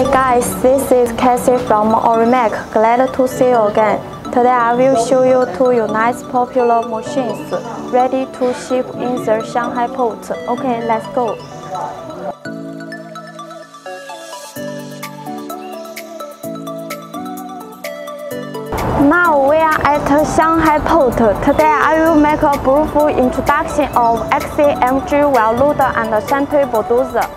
Hey guys, this is Cathy from ORIEMAC. Glad to see you again. Today I will show you two nice popular machines ready to ship in the Shanghai Port. Okay, let's go. Now we are at Shanghai Port. Today I will make a brief introduction of XCMG wheel loader and SHANTUI Bulldozer.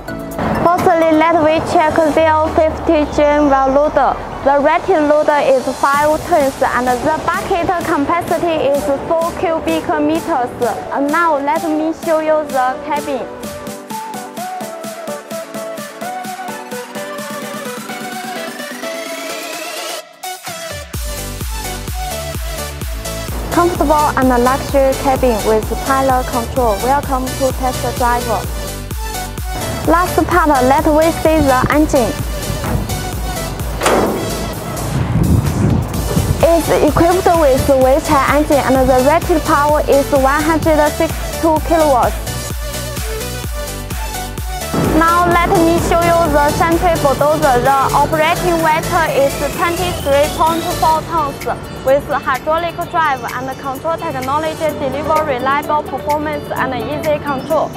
Firstly, let we check their 50G wheel loader. The rated loader is 5 tons and the bucket capacity is 4 cubic meters. Now let me show you the cabin. Comfortable and luxury cabin with pilot control. Welcome to test drive. Last part, let we see the engine. It's equipped with Weichai engine and the rated power is 162 kilowatts. Now let me show you the SHANTUI Bulldozer. The operating weight is 23.4 tons with hydraulic drive and control technology deliver reliable performance and easy control.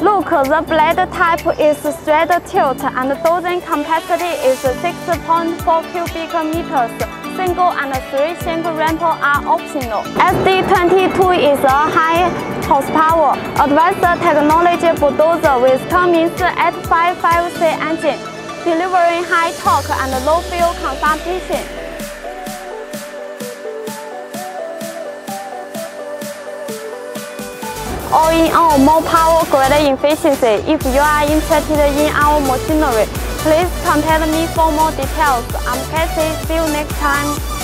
Look, the blade type is straight tilt and dozing capacity is 6.4 cubic meters. Single and 3 shank rental are optional. SD22 is a high horsepower, advanced technology bulldozer with Cummins 855C engine, delivering high torque and low fuel consumption. All in all, more power, greater efficiency. If you are interested in our machinery, please contact me for more details. I'm Cathy. See you next time.